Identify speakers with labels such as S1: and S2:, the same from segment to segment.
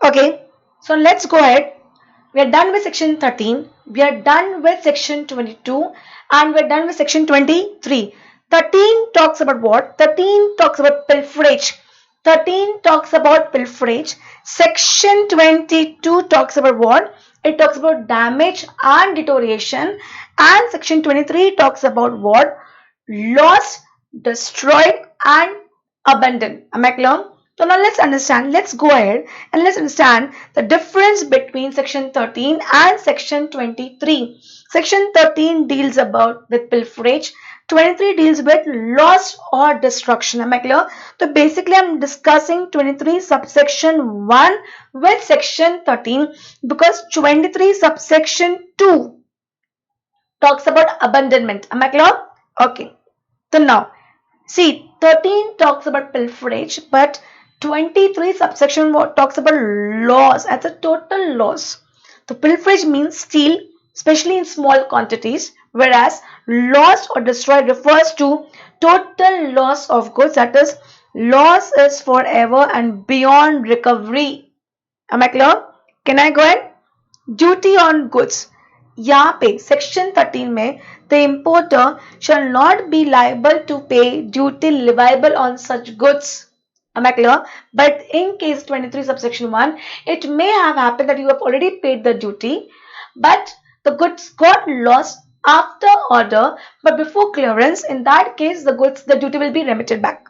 S1: Okay, so let's go ahead. We are done with section 13. We are done with section 22 and we are done with section 23. 13 talks about what? 13 talks about pilferage. 13 talks about pilferage. Section 22 talks about what? It talks about damage and deterioration. And section 23 talks about what? Lost, destroyed and abandoned. Am I clear? So now let's understand, let's go ahead and let's understand the difference between section 13 and section 23. Section 13 deals about with pilferage, 23 deals with loss or destruction. Am I clear? So basically I'm discussing 23 subsection 1 with section 13 because 23 subsection 2 talks about abandonment. Am I clear? Okay. So now see, 13 talks about pilferage, but 23 subsection talks about loss as a total loss. So pilferage means steal, especially in small quantities, whereas loss or destroy refers to total loss of goods, that is, loss is forever and beyond recovery. Am I clear? Can I go ahead? Duty on goods. यहाँ पे section 13 में the importer shall not be liable to pay duty leviable on such goods. Am I clear? But in case 23 subsection 1, it may have happened that you have already paid the duty, but the goods got lost after order, but before clearance. In that case, the duty will be remitted back.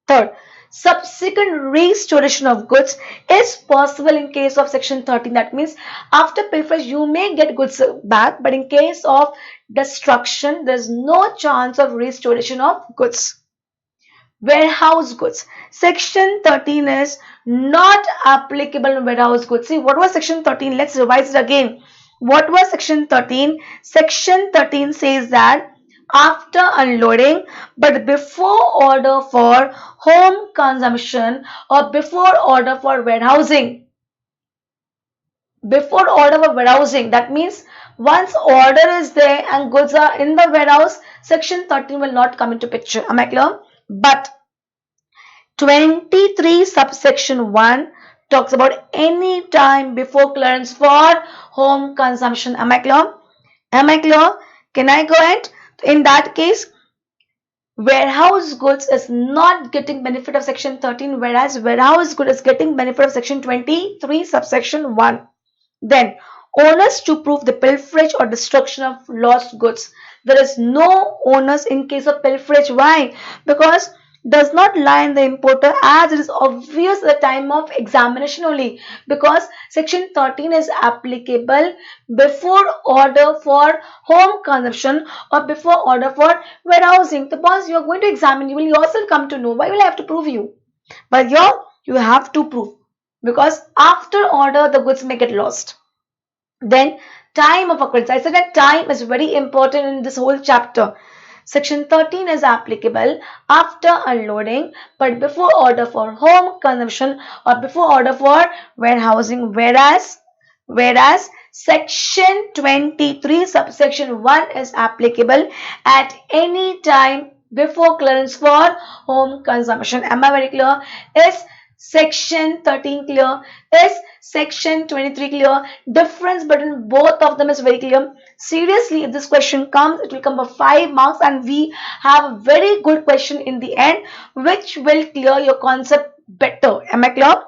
S1: Third, subsequent restoration of goods is possible in case of section 13. That means after pilferage you may get goods back, but in case of destruction there is no chance of restoration of goods. Warehouse goods. Section 13 is not applicable on warehouse goods. See, what was section 13? Let's revise it again. What was section 13? Section 13 says that after unloading but before order for home consumption or before order for warehousing. Before order for warehousing, that means once order is there and goods are in the warehouse, section 13 will not come into picture. Am I clear? But 23 subsection 1 talks about any time before clearance for home consumption. Am I clear? Am I clear? Can I go ahead? In that case, warehouse goods is not getting benefit of section 13, whereas warehouse good is getting benefit of section 23 subsection 1. Then onus to prove the pilferage or destruction of lost goods. There is no onus in case of pilferage. Why? Because does not lie in the importer, as it is obvious at the time of examination only, because section 13 is applicable before order for home consumption or before order for warehousing. Suppose you are going to examine, you will yourself come to know. Why will I have to prove you? But here you have to prove, because after order the goods may get lost. Then time of occurrence. I said that time is very important in this whole chapter. Section 13 is applicable after unloading but before order for home consumption or before order for warehousing, whereas section 23 subsection 1 is applicable at any time before clearance for home consumption. Am I very clear? Is section 13 clear? Is section 23 clear? Difference between both of them is very clear. Seriously, if this question comes, it will come for 5 marks and we have a very good question in the end which will clear your concept better. Am I clear?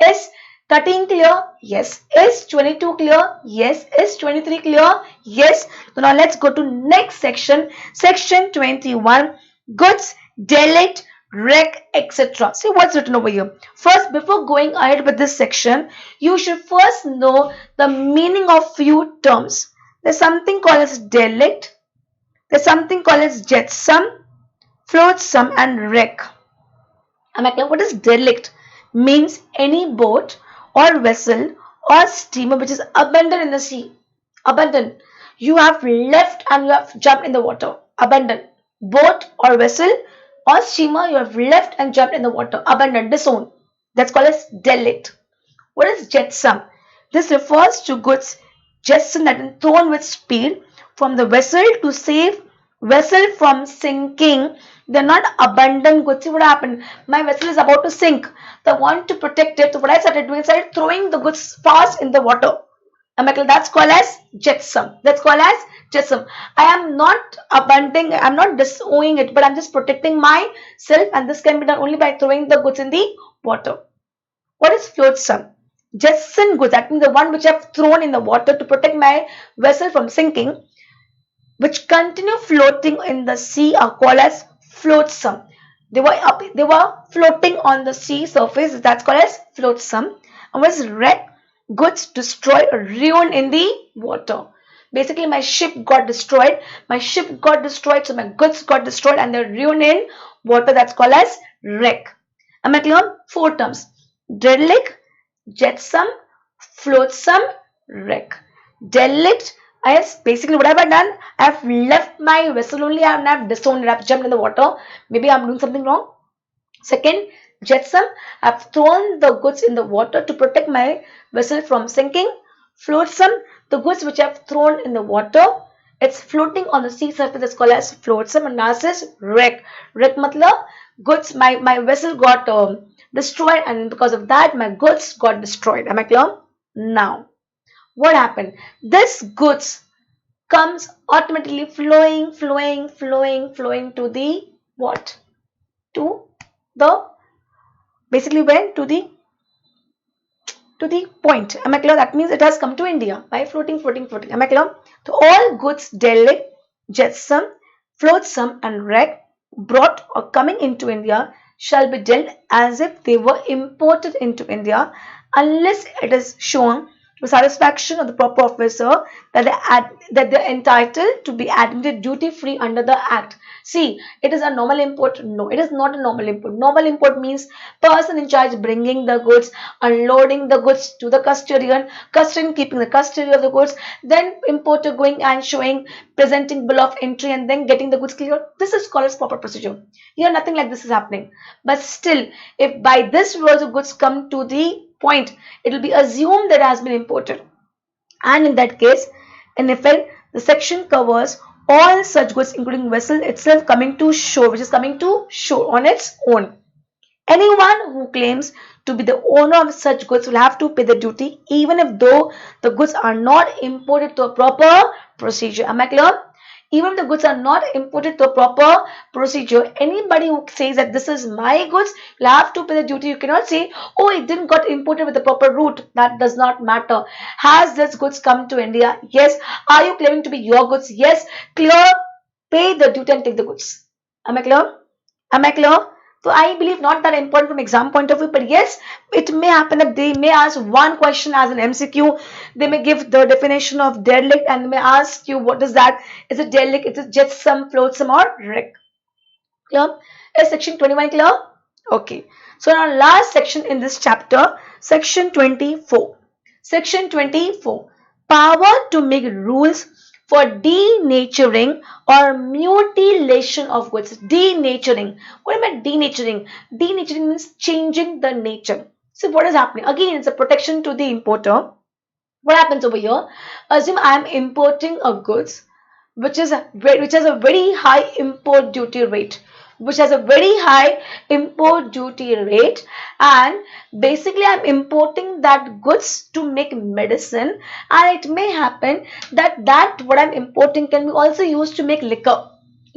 S1: Is 13 clear? Yes. Is 22 clear? Yes. Is 23 clear? Yes. So now let's go to next section. Section 21. Goods, delict, wreck, etc. See what's written over here. First, before going ahead with this section, you should first know the meaning of few terms. There's something called as delict, there's something called as jetsam, flotsam and wreck. Am I clear? What is delict? Means any boat or vessel or steamer which is abandoned in the sea. Abandoned. You have left and you have jumped in the water. Abandoned. Boat or vessel or steamer you have left and jumped in the water. Abandoned. Disowned. That's called as delict. What is jetsam? This refers to goods jetson that is thrown with speed from the vessel to save vessel from sinking. They're not abundant goods. See what happened? My vessel is about to sink. So I want to protect it. So what I started doing, I started throwing the goods fast in the water. That's called as jetsam. That's called as jetsam. I am not abandoning, I'm not disowning it, but I'm just protecting myself, and this can be done only by throwing the goods in the water. What is flotsam? Jettison goods, that means the one which I've thrown in the water to protect my vessel from sinking, which continue floating in the sea, are called as flotsam. They were floating on the sea surface. That's called as flotsam. And what is wreck? Goods destroyed or ruined in the water. Basically, my ship got destroyed. My ship got destroyed, so my goods got destroyed, and they're ruined in water. That's called as wreck. Am I clear? Four terms: derelict, jetsam, flotsam, wreck. Derelict is basically what have I done? I've left my vessel only and I've disowned it. I've jumped in the water. Maybe I'm doing something wrong. Second, jetsam. I've thrown the goods in the water to protect my vessel from sinking. Flotsam. The goods which I've thrown in the water, it's floating on the sea surface. It's called as flotsam. And last is wreck. Wreck matlab goods. My vessel got destroyed, and because of that, my goods got destroyed. Am I clear? Now, what happened? This goods comes automatically flowing to the what? To the basically went to the point. Am I clear? That means it has come to India by floating. Am I clear? So all goods derelict, jetsam, flotsam, and wreck brought or coming into India shall be dealt as if they were imported into India, unless it is shown to satisfaction of the proper officer that they're entitled to be admitted duty free under the act. See, it is a normal import. No, it is not a normal import. Normal import means person in charge bringing the goods, unloading the goods to the custodian keeping the custody of the goods, then importer going and showing, presenting bill of entry, and then getting the goods cleared. This is called as proper procedure. Here nothing like this is happening. But still, if by this rules of goods come to the point, it will be assumed that it has been imported, and in that case, in effect, the section covers all such goods including vessel itself coming to shore, which is coming to shore on its own. Anyone who claims to be the owner of such goods will have to pay the duty, even if though the goods are not imported to a proper procedure. Am I clear? Even if the goods are not imported to a proper procedure, anybody who says that this is my goods will have to pay the duty. You cannot say, oh, it didn't got imported with the proper route. That does not matter. Has this goods come to India? Yes. Are you claiming to be your goods? Yes. Clear. Pay the duty and take the goods. Am I clear? Am I clear? So I believe not that important from exam point of view, but yes, it may happen that they may ask one question as an MCQ. They may give the definition of derelict and they may ask you what is that? Is it derelict? Is it jetsam, flotsam, or wreck? Clear? Is section 21 clear? Okay. So now last section in this chapter, section 24. Section 24. Power to make rules for denaturing or mutilation of goods. Denaturing. What am I denaturing? Denaturing means changing the nature. So what is happening? Again, it's a protection to the importer. What happens over here? Assume I am importing a goods which has a very high import duty rate. And basically I'm importing that goods to make medicine, and it may happen that what I'm importing can be also used to make liquor.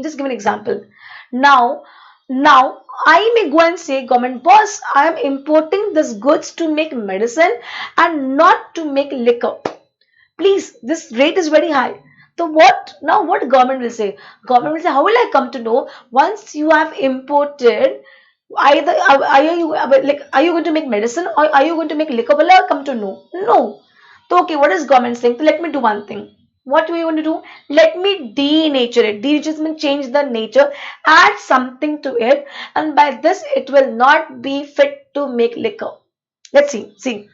S1: Just give an example. Now I may go and say, government boss, I am importing this goods to make medicine and not to make liquor. Please, this rate is very high. So what government will say? Government will say, how will I come to know once you have imported? Either are you going to make medicine or are you going to make liquor? Will I come to know? No. So okay, what is government saying? So let me do one thing. What do you want to do? Let me denature it. Denature means change the nature, add something to it, and by this it will not be fit to make liquor. Let's see. See,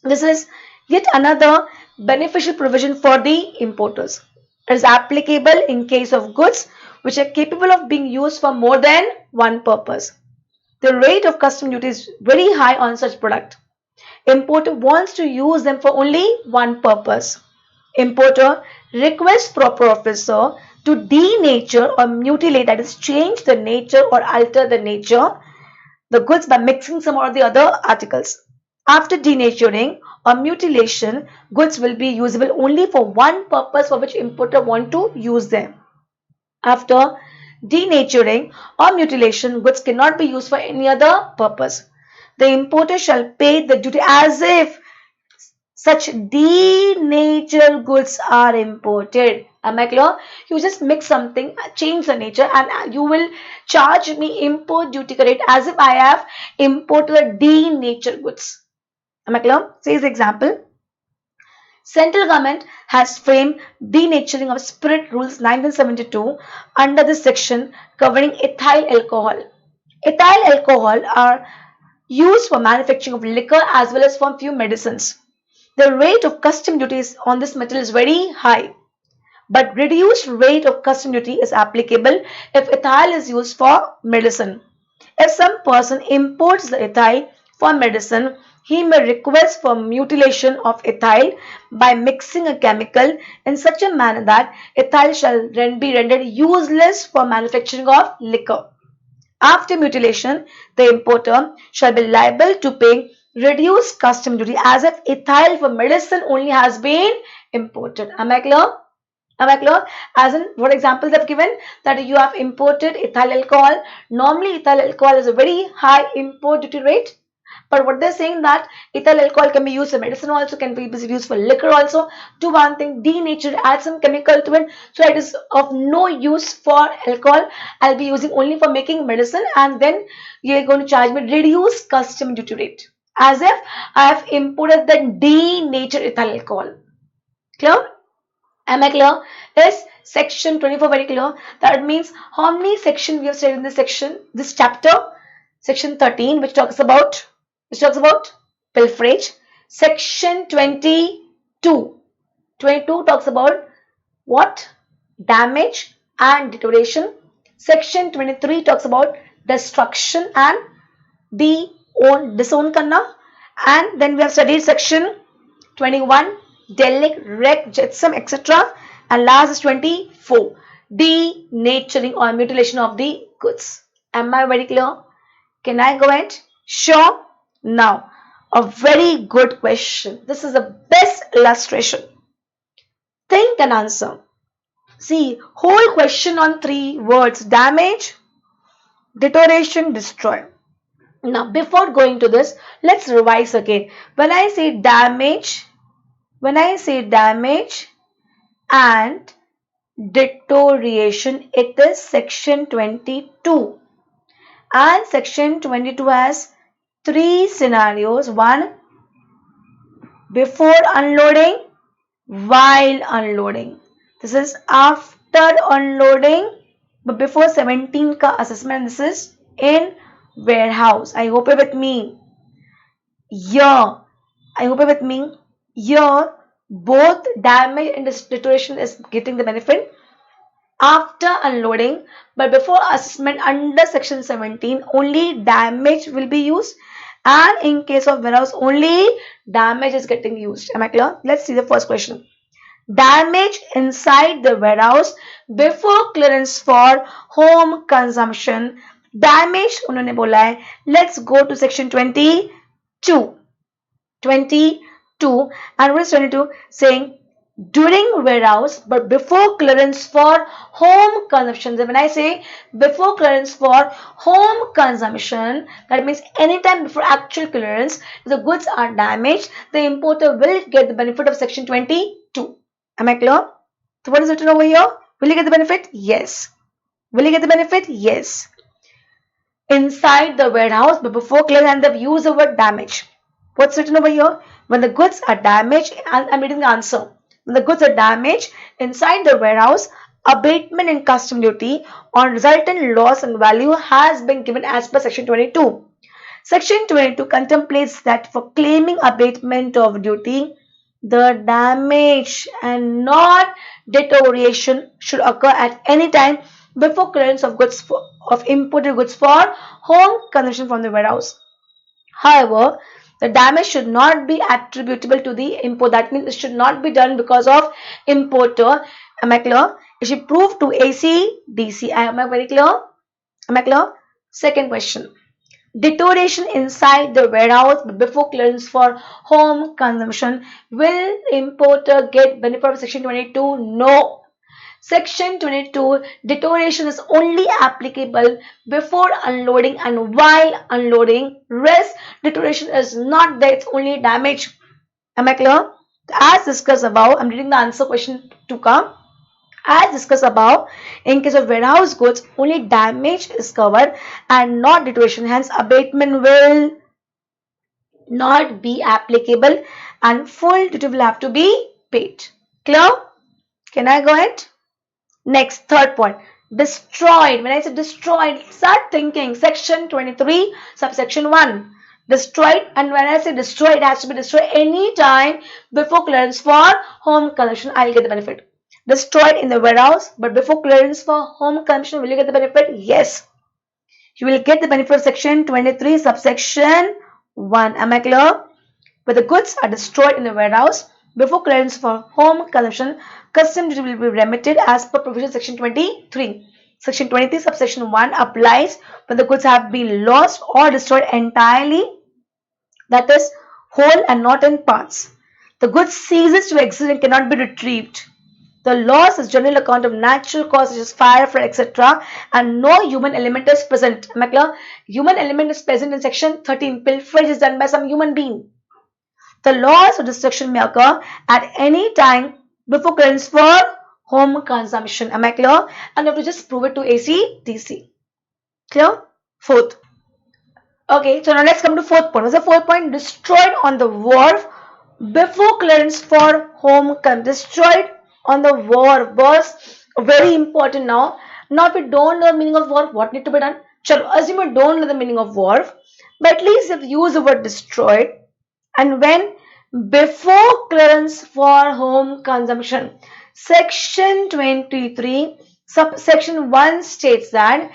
S1: this is yet another beneficial provision for the importers. It is applicable in case of goods which are capable of being used for more than one purpose. The rate of custom duty is very high on such product. Importer wants to use them for only one purpose. Importer requests proper officer To denature or mutilate, that is change the nature or alter the nature, the goods by mixing some or the other articles. After denaturing or mutilation, goods will be usable only for one purpose for which importer want to use them. After denaturing or mutilation, goods cannot be used for any other purpose. The importer shall pay the duty as if such denatured goods are imported. Am I clear? You just mix something, change the nature, and you will charge me import duty rate as if I have imported denatured goods. Am I clear? Say the example. Central government has framed denaturing of spirit rules 1972 under this section covering ethyl alcohol. Ethyl alcohol are used for manufacturing of liquor as well as for few medicines. The rate of custom duties on this metal is very high, but reduced rate of custom duty is applicable if ethyl is used for medicine. If some person imports the ethyl for medicine, he may request for mutilation of ethyl by mixing a chemical in such a manner that ethyl shall be rendered useless for manufacturing of liquor. After mutilation, the importer shall be liable to pay reduced custom duty as if ethyl for medicine only has been imported. Am I clear? Am I clear? As in, what examples I've given, that you have imported ethyl alcohol. Normally, ethyl alcohol is a very high import duty rate. But what they're saying that ethyl alcohol can be used for medicine also, can be used for liquor also. Do one thing, denature, add some chemical to it, so it is of no use for alcohol. I'll be using only for making medicine, and then you're going to charge me reduced custom duty rate, as if I have imported the denatured ethyl alcohol. Clear? Am I clear? Is section 24 very clear? That means how many sections we have studied in this section, this chapter? Section 13, which talks about pilferage. Section 22 talks about what? Damage and deterioration. Section 23 talks about destruction and disown karna. And then we have studied section 21, derelict, wreck, jetsam, etc. And last is 24, denaturing or mutilation of the goods. Am I very clear? Can I go ahead? Sure. Now, a very good question. This is the best illustration. Think and answer. See, whole question on 3 words: damage, deterioration, destroy. Now, before going to this, let's revise again. When I say damage and deterioration, it is section 22. And section 22 has 3 scenarios. 1, before unloading, while unloading. This is after unloading, but before 17 ka assessment. This is in warehouse. I hope you're with me. Here, both damage and deterioration is getting the benefit after unloading, but before assessment under section 17, only damage will be used, and in case of warehouse, only damage is getting used. Am I clear? Let's see the first question. Damage inside the warehouse before clearance for home consumption. Damage उन्होंने बोला है. Let's go to section 22 and verse 22 saying during warehouse but before clearance for home consumption. So when I say before clearance for home consumption, that means anytime before actual clearance, if the goods are damaged, the importer will get the benefit of section 22. Am I clear? So what is written over here? Will you get the benefit? Yes. Will you get the benefit? Yes. Inside the warehouse but before clearance, and they've used the word damage. What's written over here? When the goods are damaged, and I'm reading the answer. When the goods are damaged inside the warehouse, abatement in custom duty on resultant loss and value has been given as per section 22. Section 22 contemplates that for claiming abatement of duty, the damage and not deterioration should occur at any time before clearance of goods of imported goods for home consumption from the warehouse. However, the damage should not be attributable to the import. That means it should not be done because of importer. Am I clear? It should prove to AC, DC. Am I very clear? Am I clear? Second question. Deterioration inside the warehouse before clearance for home consumption. Will importer get benefit of Section 22? No. Section 22, deterioration is only applicable before unloading and while unloading. Rest deterioration is not there, it's only damage. Am I clear? As discussed above, I'm reading the answer question to come. As discussed above, in case of warehouse goods, only damage is covered and not deterioration. Hence, abatement will not be applicable and full duty will have to be paid. Clear? Can I go ahead? Next, third point. Destroyed. When I say destroyed, start thinking. Section 23, subsection 1. Destroyed, and when I say destroyed, it has to be destroyed any time before clearance for home consumption. I'll get the benefit. Destroyed in the warehouse, but before clearance for home consumption, will you get the benefit? Yes. You will get the benefit of section 23, subsection 1. Am I clear? Where the goods are destroyed in the warehouse before clearance for home consumption, custom duty will be remitted as per provision section 23. Section 23, subsection 1 applies when the goods have been lost or destroyed entirely, that is, whole and not in parts. The goods ceases to exist and cannot be retrieved. The loss is generally account of natural causes such as fire, flood, etc. and no human element is present. Am I clear? Human element is present in section 13. Pilferage is done by some human being. The loss or destruction may occur at any time before clearance for home consumption. Am I clear? And you have to just prove it to AC, DC. Clear? Fourth. Okay, so now let's come to fourth point. What's the fourth point? Destroyed on the wharf before clearance for home consumption. Destroyed on the wharf was very important now. Now, if you don't know the meaning of wharf, what need to be done? Chalo, assume you don't know the meaning of wharf, but at least if you use the word destroyed, and when before clearance for home consumption. Section 23, subsection 1 states that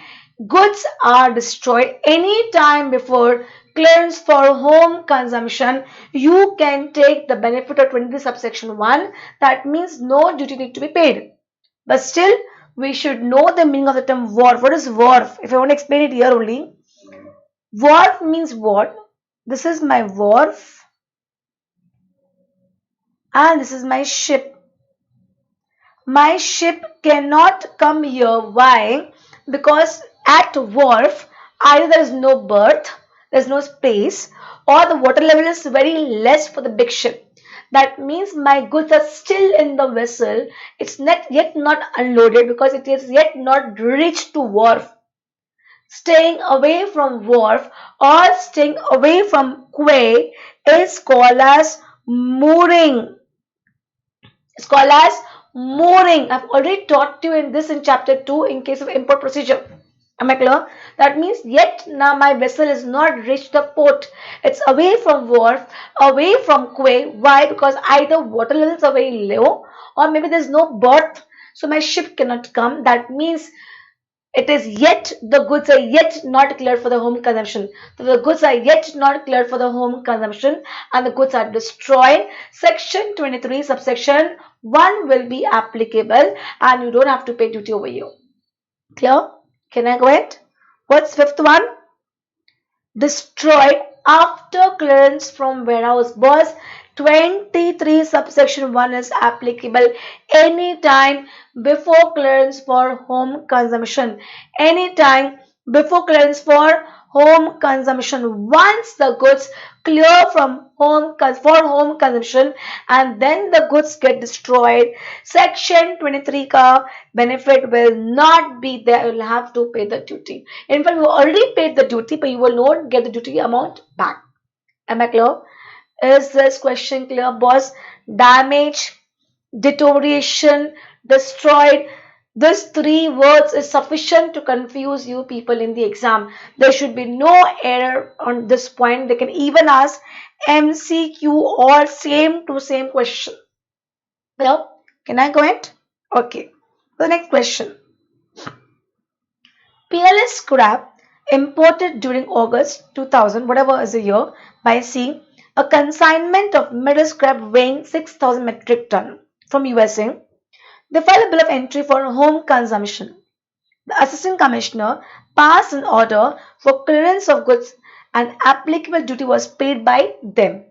S1: goods are destroyed any time before clearance for home consumption. You can take the benefit of 23 subsection 1. That means no duty need to be paid. But still, we should know the meaning of the term wharf. What is wharf? If I want to explain it here only, wharf means what? This is my wharf and this is my ship. My ship cannot come here. Why? Because at wharf, either there is no berth, there is no space, or the water level is very less for the big ship. That means my goods are still in the vessel. It's not yet not unloaded because it is yet not reached to wharf. Staying away from wharf or staying away from quay is called as mooring. It's called as mooring. I've already taught you in this in chapter 2 in case of import procedure. Am I clear? That means yet now my vessel is not reached the port. It's away from wharf, away from quay. Why? Because either water levels are very low or maybe there's no berth, so my ship cannot come. That means it is yet, the goods are yet not cleared for the home consumption. So the goods are yet not cleared for the home consumption and the goods are destroyed. Section 23 subsection 1 will be applicable and you don't have to pay duty over here. Clear? Can I go ahead? What's fifth one? Destroyed after clearance from warehouse. Boss, 23 subsection 1 is applicable anytime before clearance for home consumption. Anytime before clearance for home consumption. Once the goods clear from home consumption and then the goods get destroyed, section 23 ka benefit will not be there. You will have to pay the duty. In fact, you already paid the duty, but you will not get the duty amount back. Am I clear? Is this question clear, boss? Damage, deterioration, destroyed. These 3 words is sufficient to confuse you people in the exam. There should be no error on this point. They can even ask MCQ or same to same question. Well, can I go ahead? Okay. The next question. PLS scrap imported during August 2000, whatever is the year, by sea. A consignment of metal scrap weighing 6,000 metric ton from USA They file a bill of entry for home consumption. The Assistant Commissioner passed an order for clearance of goods and applicable duty was paid by them.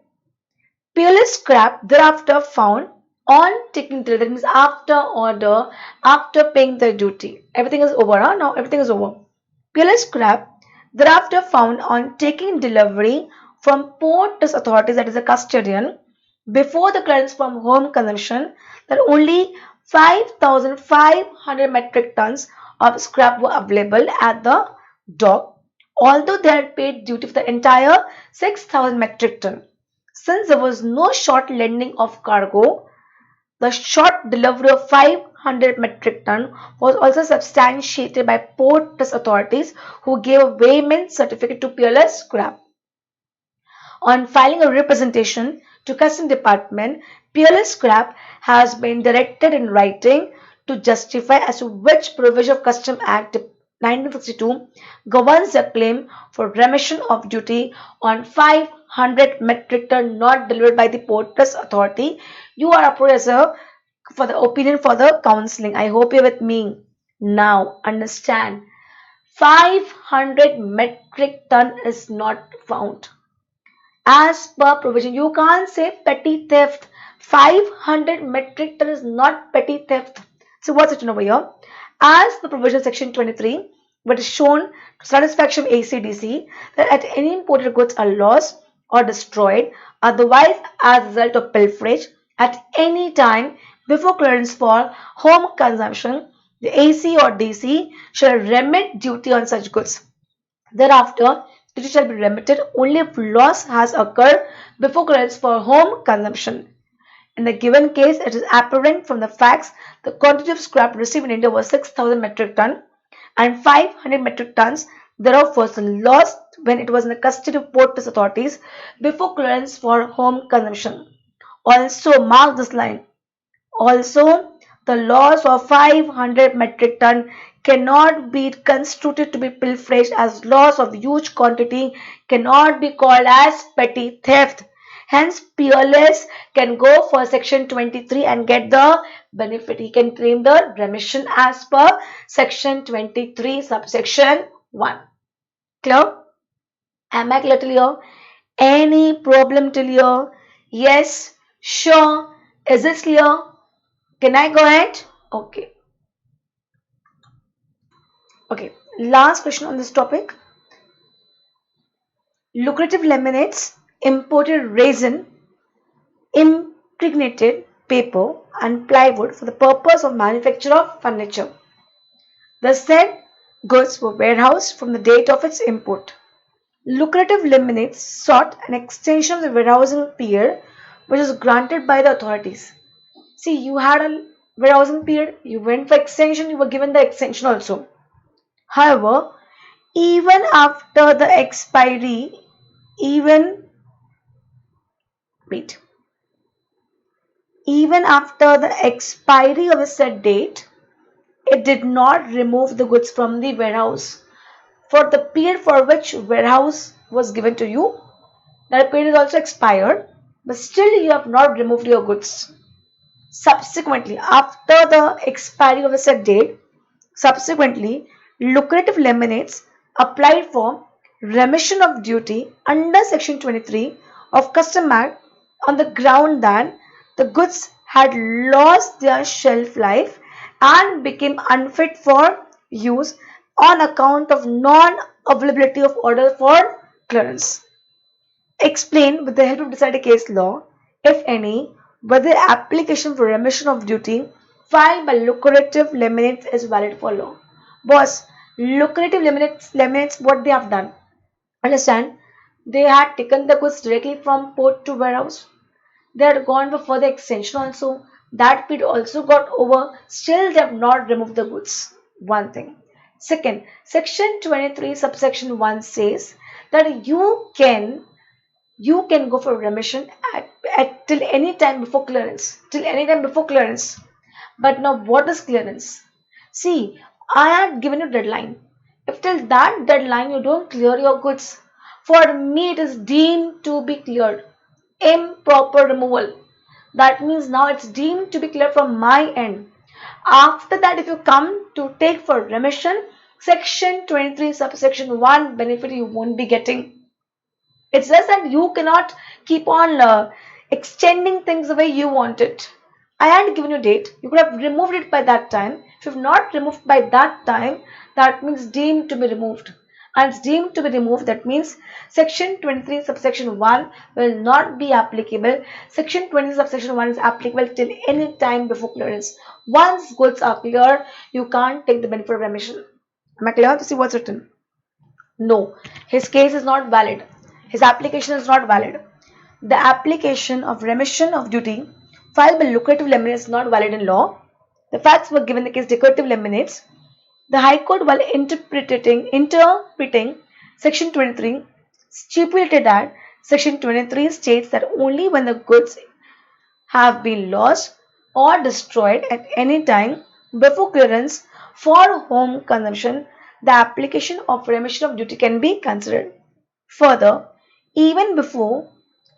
S1: Peerless scrap thereafter found on taking delivery, that means after order, after paying the duty. Everything is over, huh? Now everything is over. Peerless scrap thereafter found on taking delivery from port authorities, that is a custodian, before the clearance from home consumption, that only 5,500 metric tons of scrap were available at the dock, although they had paid duty for the entire 6,000 metric ton. Since there was no short lending of cargo, the short delivery of 500 metric ton was also substantiated by port authorities who gave a vehement certificate to peerless scrap. On filing a representation to Customs Department, peerless scrap has been directed in writing to justify as to which provision of Custom Act 1962 governs the claim for remission of duty on 500 metric ton not delivered by the porter's authority. You are approached for the opinion for the counseling. I hope you're with me. Now understand, 500 metric ton is not found as per provision. You can't say petty theft. 500 metric ton is not petty theft. So what's written over here? As the provision section 23, what is shown to satisfaction of ACDC that at any imported goods are lost or destroyed, otherwise as a result of pilferage at any time before clearance for home consumption, the AC or DC shall remit duty on such goods. Thereafter, duty shall be remitted only if loss has occurred before clearance for home consumption. In the given case, it is apparent from the facts the quantity of scrap received in India was 6,000 metric ton and 500 metric tons thereof was lost when it was in the custody of port authorities before clearance for home consumption. Also, mark this line. Also, the loss of 500 metric ton cannot be construed to be pilferage, as loss of huge quantity cannot be called as petty theft. Hence, peerless can go for section 23 and get the benefit. He can claim the remission as per section 23 subsection 1. Clear? Am I clear till here? Any problem till here? Yes? Sure? Is this clear? Can I go ahead? Okay. Okay. Last question on this topic. Lucrative laminates, imported resin, impregnated paper and plywood for the purpose of manufacture of furniture. The said goods were warehoused from the date of its import. Lucrative laminates sought an extension of the warehousing period which was granted by the authorities. See, you had a warehousing period, you went for extension, you were given the extension also. However, even after the expiry, even after the expiry of the said date, it did not remove the goods from the warehouse. For the period for which warehouse was given to you, that period is also expired, but still you have not removed your goods. Subsequently, after the expiry of the said date, lucrative laminates applied for remission of duty under section 23 of Custom Act on the ground that the goods had lost their shelf life and became unfit for use on account of non-availability of order for clearance. Explain with the help of decided case law, if any, whether application for remission of duty filed by lucrative laminates is valid for law. Boss, lucrative laminates, what they have done? Understand? They had taken the goods directly from port to warehouse. They had gone for further extension also. That period also got over. Still, they have not removed the goods. One thing. Second, section 23 subsection 1 says that you can go for remission at till any time before clearance. Till any time before clearance. But now what is clearance? See, I had given you deadline. If till that deadline you don't clear your goods, for me it is deemed to be cleared. Improper removal. That means now it's deemed to be cleared from my end. After that, if you come to take for remission, section 23 subsection 1 benefit you won't be getting. It's just that you cannot keep on extending things the way you want it. I had given you a date. You could have removed it by that time. If you have not removed by that time, that means deemed to be removed. And it's deemed to be removed. That means section 23 subsection 1 will not be applicable. Section 20 subsection 1 is applicable till any time before clearance. Once goods are clear, you can't take the benefit of remission. Am I clear to see what's written? No, his case is not valid. His application is not valid. The application of remission of duty filed by lucrative lemon is not valid in law. The facts were given in the case decorative lemonates. The High Court, while interpreting Section 23, stipulated that Section 23 states that only when the goods have been lost or destroyed at any time before clearance for home consumption, the application of remission of duty can be considered. Further, even before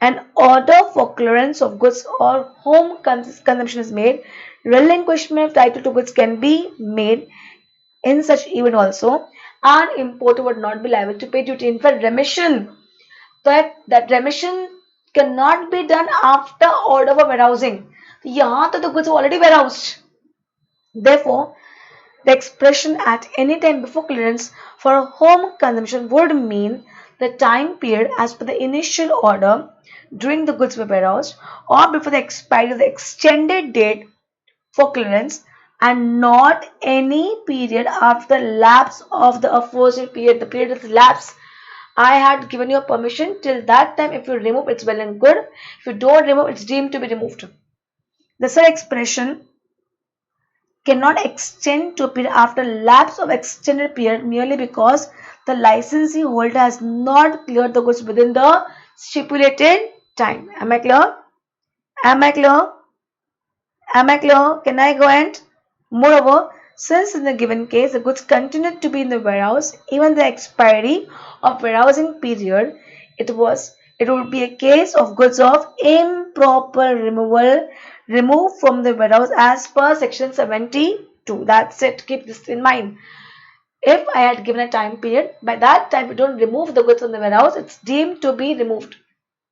S1: an order for clearance of goods or home consumption is made, relinquishment of title to goods can be made in such event also, and importer would not be liable to pay duty. In fact, remission, that remission cannot be done after order for warehousing. यहाँ तो the goods are already warehoused. Therefore, the expression at any time before clearance for home consumption would mean the time period as per the initial order during the goods were warehoused or before the expiry of the extended date for clearance, and not any period after lapse of the aforesaid period. The period is lapse. I had given you a permission till that time. If you remove, it's well and good. If you don't remove, it's deemed to be removed. The said expression cannot extend to a period after lapse of extended period merely because the licensee holder has not cleared the goods within the stipulated time. Am I clear? Am I clear? Am I clear? Can I go and? Moreover, since in the given case the goods continued to be in the warehouse even the expiry of warehousing period, it would be a case of goods of improper removal removed from the warehouse as per section 72. That's it. Keep this in mind. If I had given a time period, by that time you don't remove the goods from the warehouse, it's deemed to be removed.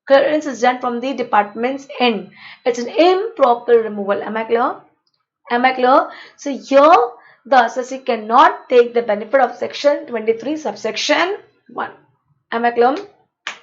S1: Clearance is done from the department's end. It's an improper removal. Am I clear? Am I clear? So here the assessee cannot take the benefit of section 23 subsection 1. Am I clear?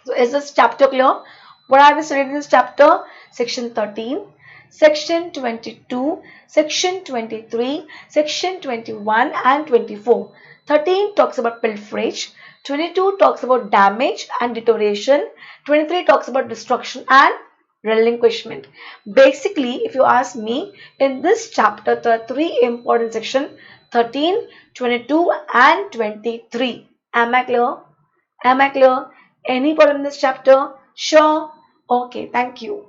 S1: So is this chapter clear? What have we studied in this chapter? Section 13, section 22, section 23, section 21 and 24. 13 talks about pilferage. 22 talks about damage and deterioration. 23 talks about destruction and relinquishment. Basically, if you ask me, in this chapter, there are three important sections: 13, 22 and 23. Am I clear? Am I clear? Any problem in this chapter? Sure. Okay, thank you.